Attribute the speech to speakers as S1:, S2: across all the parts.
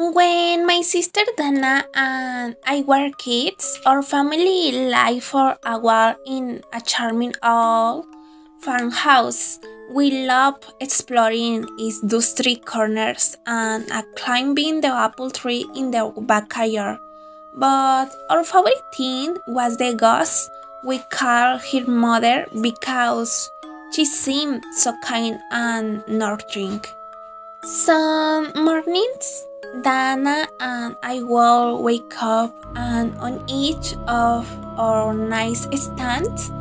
S1: When my sister Dana and I were kids, our family lived for a while in a charming old farmhouse. We loved exploring its dusty corners and climbing the apple tree in the backyard. But our favorite thing was the ghost. We called her mother because she seemed so kind and nurturing. Some mornings, Dana and I will wake up, and on each of our nice stands,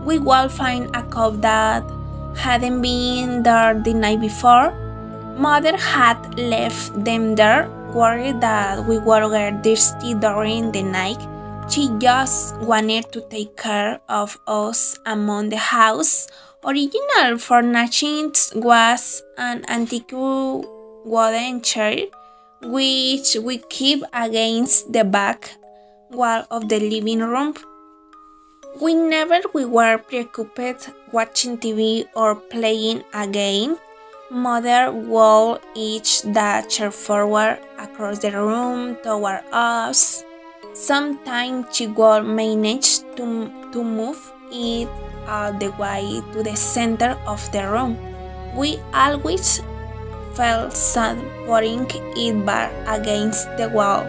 S1: we will find a cup that hadn't been there the night before. Mother had left them there, worried that we would get thirsty during the night. She just wanted to take care of us among the house. Original furnishings was an antique wooden chair which we keep against the back wall of the living room. Whenever we were preoccupied watching TV or playing a game, Mother would edge the chair forward across the room toward us. Sometimes she would manage to move it all the way to the center of the room. We always felt sad putting it back against the wall.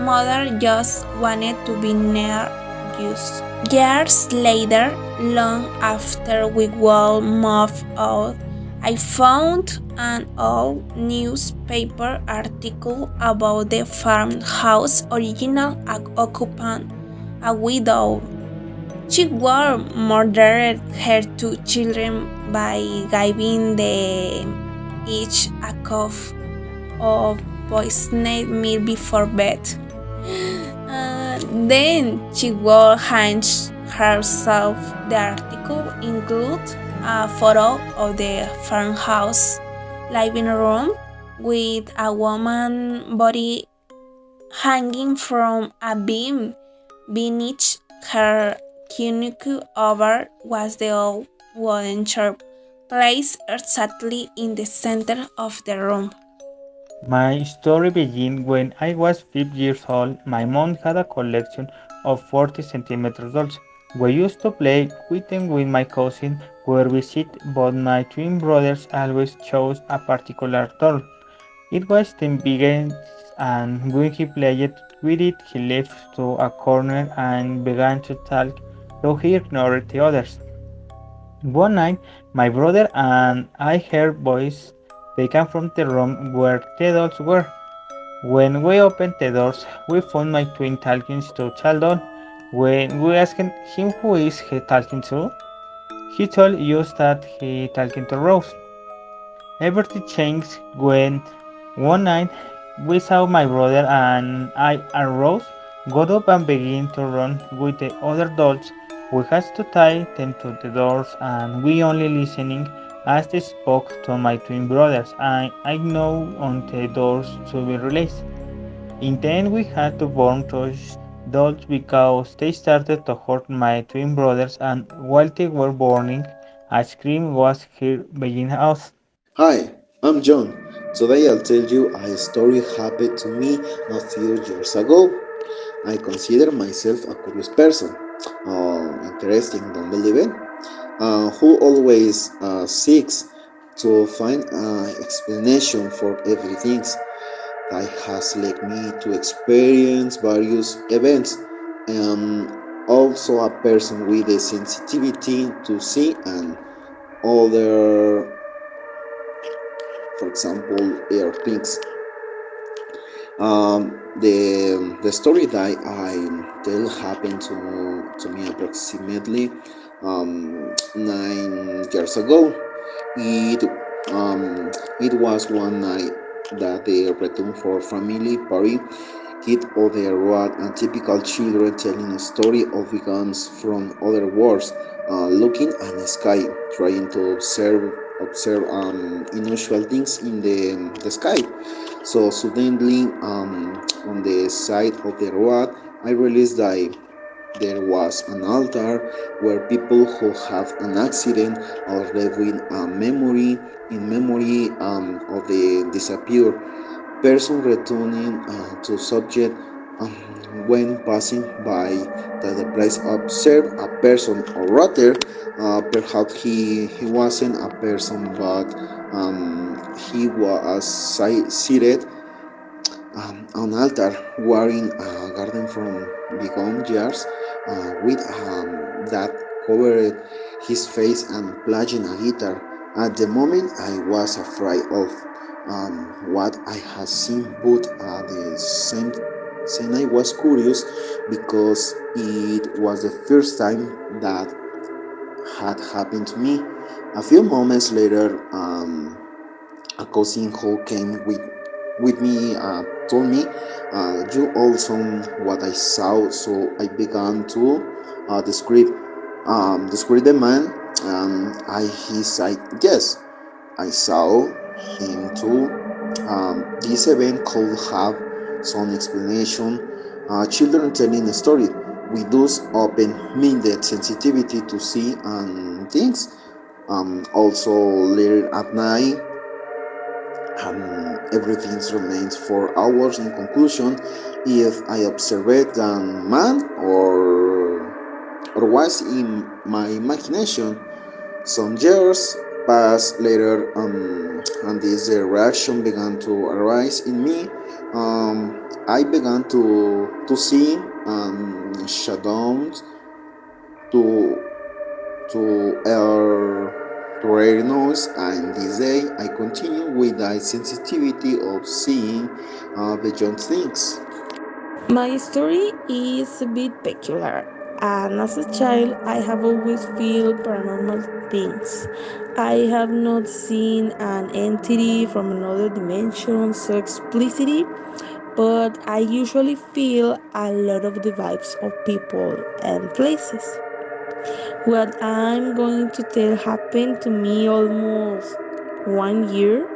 S1: Mother just wanted to be near us. Years later, long after we were moved out, I found an old newspaper article about the farmhouse original occupant, a widow. She would murdered her two children by giving them each a cup of poisoned milk before bed. Then she would hang herself. The article includes a photo of the farmhouse living room with a woman's body hanging from a beam beneath her tunic. Over was the old wooden chair placed exactly in the center of the room.
S2: My story begins when I was 5 years old. My mom had a collection of 40 centimeter dolls. We used to play with them with my cousin where we sit, but my twin brothers always chose a particular doll. It was the biggest, and when he played with it, he left to a corner and began to talk, though he ignored the others. One night, my brother and I heard voices. They came from the room where the dolls were. When we opened the doors, we found my twin talking to Chaldon. When we asked him who is he talking to, he told us that he talking to Rose. Everything changed when one night we saw my brother and I and Rose got up and began to run with the other dolls. We had to tie them to the doors and we only listening as they spoke to my twin brothers and I know on the doors to be released. In the end we had to burn those dolls because they started to hurt my twin brothers and while they were burning a scream was heard behind us.
S3: Hi, I'm John. Today I'll tell you a story happened to me a few years ago. I consider myself a curious person, interesting, don't believe it, who always seeks to find an explanation for everything that has led me to experience various events. And also a person with the sensitivity to see and other, for example, air things. The story that I tell happened to me approximately 9 years ago. It it was one night that the return for family party hit over the road and typical children telling a story of guns from other worlds, looking at the sky, trying to observe unusual things in the sky. So suddenly, on the side of the road, I realized that there was an altar where people who have an accident are living a memory in memory of the disappeared. person returning to subject when passing by the place observed a person, or rather perhaps he wasn't a person, but he was seated an altar wearing a garden from begonias with that covered his face and playing a guitar. At the moment, I was afraid of what I had seen, but at the same I was curious because it was the first time that had happened to me. A few moments later, a cousin who came with me told me, "You also what I saw." So I began to describe the man. He said, "Yes, I saw him too. This event could have some explanation. Children telling a story. We thus open-minded sensitivity to see and things. Also later at night, everything remains for hours. In conclusion, if I observed a man or was in my imagination, some years passed later, and this reaction began to arise in me. I began to see shadows, to to rare noise, and this day I continue with the sensitivity of seeing beyond things.
S4: My story is a bit peculiar, and as a child, I have always felt paranormal things. I have not seen an entity from another dimension so explicitly, but I usually feel a lot of the vibes of people and places. What I'm going to tell happened to me almost 1 year,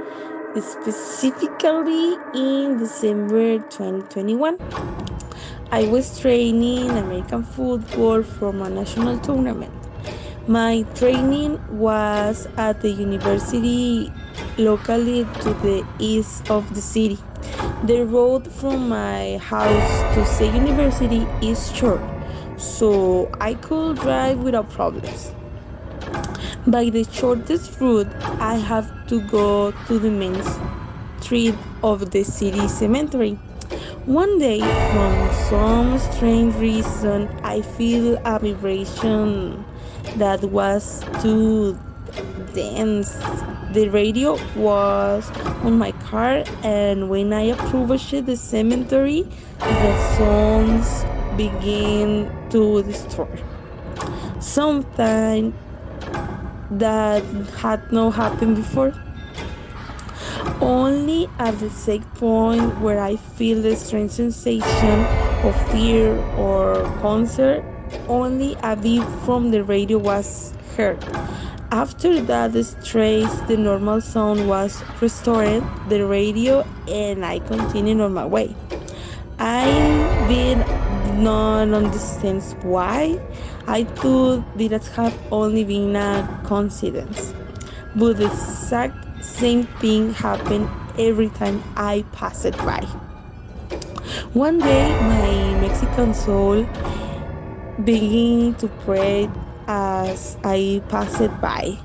S4: specifically in December 2021. I was training American football from a national tournament. My training was at the university locally to the east of the city. The road from my house to the university is short, so I could drive without problems. By the shortest route, I have to go to the main street of the city cemetery. One day, from some strange reason, I feel a vibration that was too dense. The radio was on my car, and when I approached the cemetery, the sounds began to destroy. Something that had not happened before. Only at the same point where I feel the strange sensation of fear or concern, only a beep from the radio was heard. After that stress, the normal sound was restored, the radio, and I continued on my way. I did not understand why. I thought it had only been a coincidence. But the exact same thing happened every time I passed by. One day, my Mexican soul began to pray as I passed by.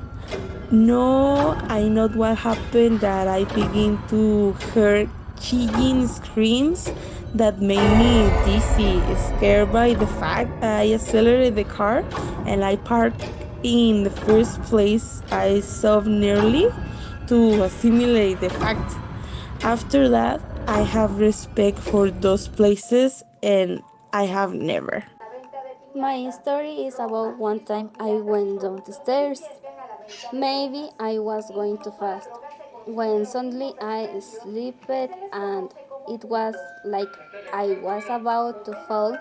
S4: No, I know what happened that I began to hear chilling screams that made me dizzy, scared by the fact I accelerated the car and I parked in the first place I saw nearly to assimilate the fact. After that, I have respect for those places and I have never.
S5: My story is about one time I went down the stairs. Maybe I was going too fast. When suddenly I slipped and it was like I was about to fall.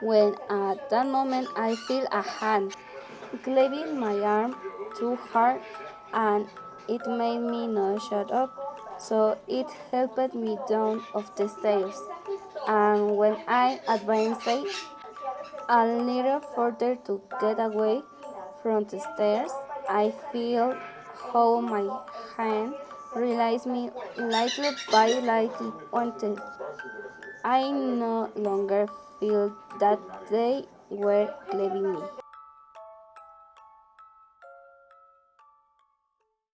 S5: When at that moment I feel a hand grabbing my arm too hard and it made me not shut up. So it helped me down of the stairs. And when I advanced a little further to get away from the stairs, I feel how my hand realize me little by little until I no longer feel that they were leaving me.